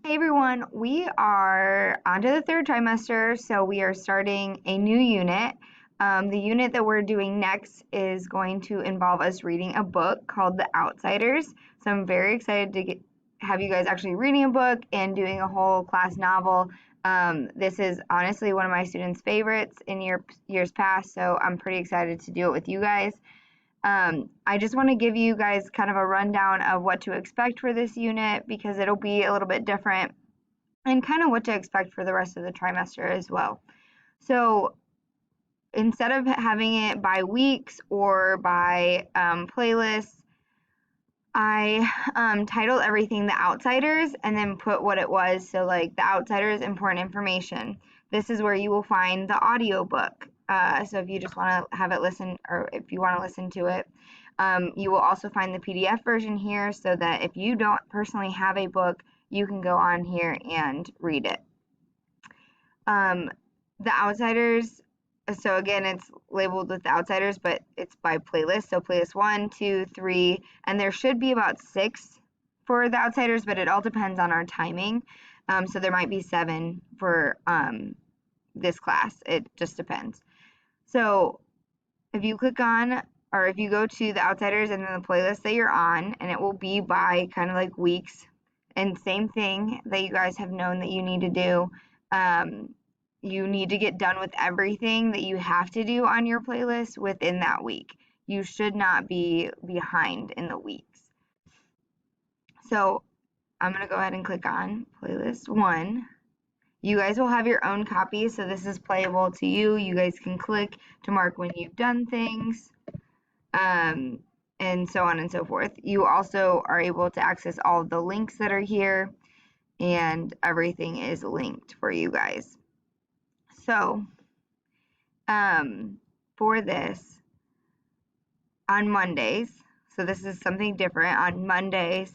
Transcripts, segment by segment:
Hey everyone, we are on to the third trimester, so we are starting a new unit. The unit that we're doing next is going to involve us reading a book called The Outsiders. So I'm very excited to have you guys actually reading a book and doing a whole class novel. This is honestly one of my students' favorites in years past, so I'm pretty excited to do it with you guys. I just want to give you guys kind of a rundown of what to expect for this unit because it'll be a little bit different and kind of what to expect for the rest of the trimester as well. So instead of having it by weeks or by playlists, I titled everything The Outsiders and then put what it was. So like The Outsiders, important information. This is where you will find the audiobook. So if you just want to have it listen, or if you want to listen to it, you will also find the PDF version here so that if you don't personally have a book, you can go on here and read it. The Outsiders, so again, it's labeled with The Outsiders, but it's by playlist. So playlist 1, 2, 3, and there should be about 6 for The Outsiders, but it all depends on our timing. So there might be 7 for this class. It just depends. So if you click on, or if you go to The Outsiders and then the playlist that you're on, and it will be by kind of like weeks, and same thing that you guys have known that you need to do. You need to get done with everything that you have to do on your playlist within that week. You should not be behind in the weeks. So I'm going to go ahead and click on playlist 1. You guys will have your own copy, so this is playable to you. You guys can click to mark when you've done things, and so on and so forth. You also are able to access all of the links that are here, and everything is linked for you guys. So, for this, on Mondays, so this is something different. On Mondays,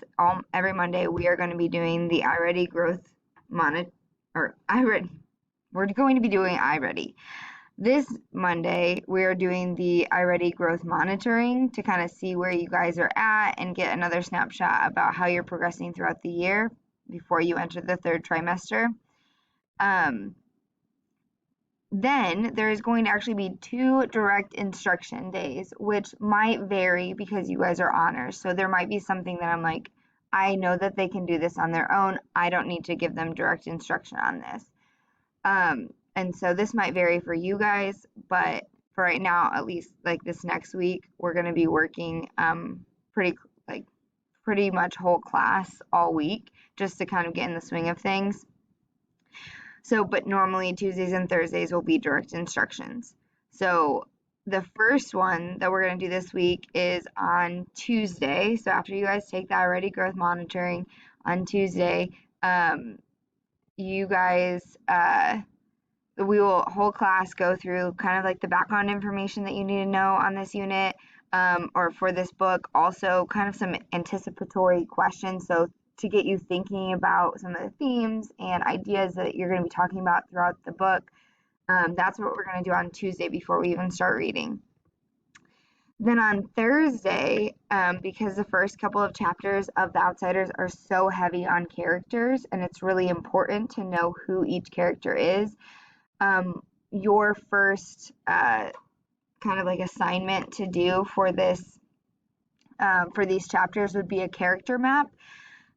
every Monday, we are going to be doing the iReady growth monitor, or iReady. We're going to be doing iReady. This Monday, we are doing the iReady growth monitoring to kind of see where you guys are at and get another snapshot about how you're progressing throughout the year before you enter the third trimester. Then there is going to actually be 2 direct instruction days, which might vary because you guys are honors. So there might be something that I'm like, I know that they can do this on their own. I don't need to give them direct instruction on this. And so this might vary for you guys, but for right now, at least like this next week, we're going to be working pretty much whole class all week just to kind of get in the swing of things. So, but normally Tuesdays and Thursdays will be direct instructions. So the first one that we're going to do this week is on Tuesday. So after you guys take the iReady growth monitoring on Tuesday, you guys, we will whole class go through kind of like the background information that you need to know on this unit, or for this book, also kind of some anticipatory questions. So to get you thinking about some of the themes and ideas that you're going to be talking about throughout the book. That's what we're going to do on Tuesday before we even start reading. Then on Thursday, because the first couple of chapters of The Outsiders are so heavy on characters, and it's really important to know who each character is, your first kind of like assignment to do for this for these chapters would be a character map.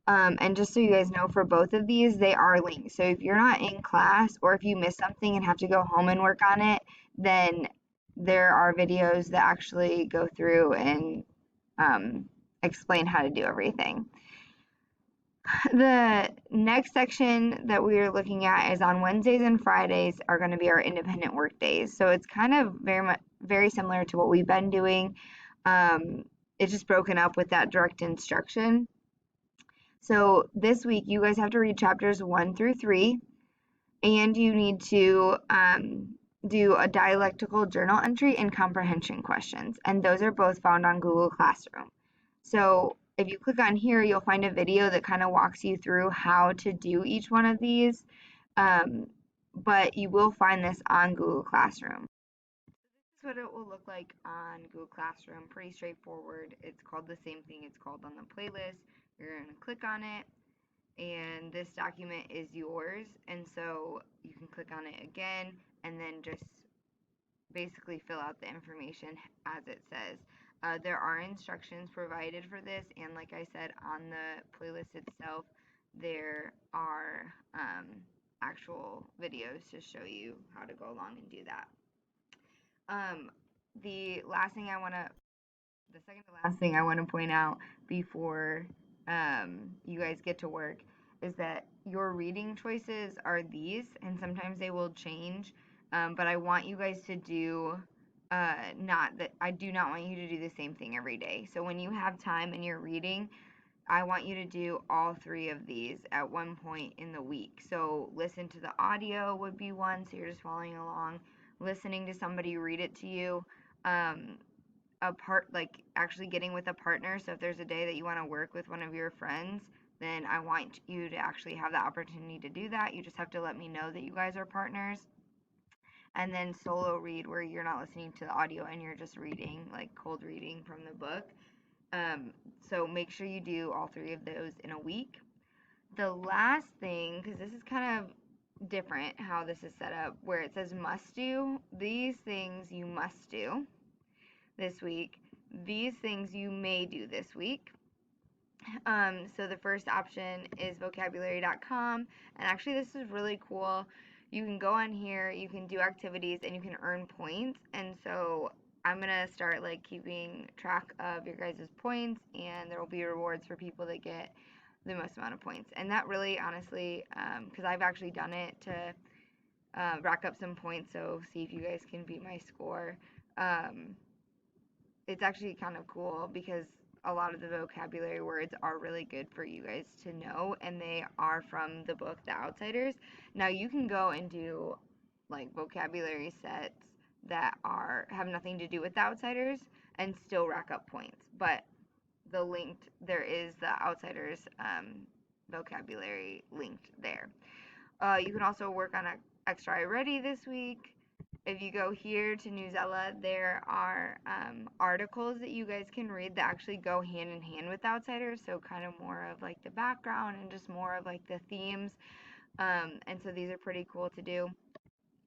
And just so you guys know, for both of these, they are linked. So if you're not in class or if you miss something and have to go home and work on it, then there are videos that actually go through and explain how to do everything. The next section that we are looking at is on Wednesdays and Fridays are going to be our independent work days. So it's kind of very similar to what we've been doing. It's just broken up with that direct instruction. So this week, you guys have to read chapters 1 through 3, and you need to do a dialectical journal entry and comprehension questions, and those are both found on Google Classroom. So if you click on here, you'll find a video that kind of walks you through how to do each one of these, but you will find this on Google Classroom. This is what it will look like on Google Classroom. Pretty straightforward. It's called the same thing it's called on the playlist. You're going to click on it, and this document is yours, and so you can click on it again and then just basically fill out the information as it says. There are instructions provided for this, and like I said, on the playlist itself, there are actual videos to show you how to go along and do that. Um, the last thing I want to, the second to last thing I want to point out before you guys get to work is that your reading choices are these, and sometimes they will change. But I want you guys to do not that I do not want you to do the same thing every day. So when you have time and you're reading, I want you to do all three of these at one point in the week. So listen to the audio would be one, so you're just following along. Listening to somebody read it to you. Um, like actually getting with a partner. So if there's a day that you want to work with one of your friends, then I want you to actually have the opportunity to do that. You just have to let me know that you guys are partners. And then solo read, where you're not listening to the audio and you're just reading, like cold reading from the book. So make sure you do all three of those in a week. The last thing, because this is kind of different how this is set up, where it says must do, these things you must do this week. These things you may do this week. So the first option is vocabulary.com, and actually this is really cool. You can go on here, you can do activities, and you can earn points. And so I'm gonna start like keeping track of your guys' points, and there will be rewards for people that get the most amount of points. And that really, honestly, because I've actually done it to rack up some points, so see if you guys can beat my score. Um, it's actually kind of cool because a lot of the vocabulary words are really good for you guys to know, and they are from the book The Outsiders. Now you can go and do like vocabulary sets that are have nothing to do with The Outsiders and still rack up points, but there is The Outsiders vocabulary linked there. You can also work on Extra I Ready this week. If you go here to Newsella, there are articles that you guys can read that actually go hand in hand with Outsiders. So kind of more of like the background and just more of like the themes. And so these are pretty cool to do.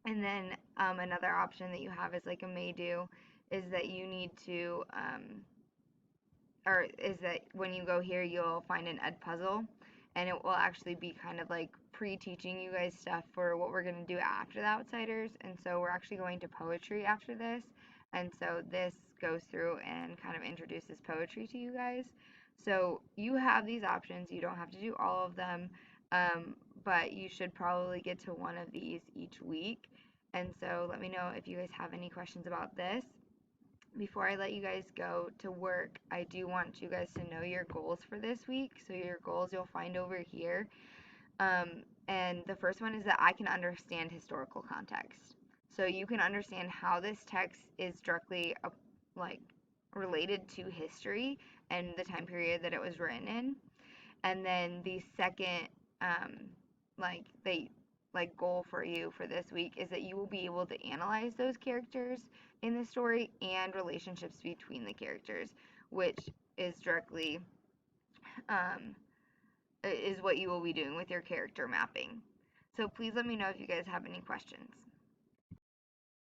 And then another option that you have is like a may do is that you need to or is that when you go here, you'll find an ed puzzle, and it will actually be kind of like pre-teaching you guys stuff for what we're going to do after The Outsiders. And so we're actually going to poetry after this, and so this goes through and kind of introduces poetry to you guys. So you have these options. You don't have to do all of them, but you should probably get to one of these each week. And so let me know if you guys have any questions about this. Before I let you guys go to work, I do want you guys to know your goals for this week. So your goals you'll find over here. And the first one is that I can understand historical context. So you can understand how this text is directly like related to history and the time period that it was written in. And then the second like they like goal for you for this week is that you will be able to analyze those characters in the story and relationships between the characters, which is directly um, is what you will be doing with your character mapping. So please let me know if you guys have any questions.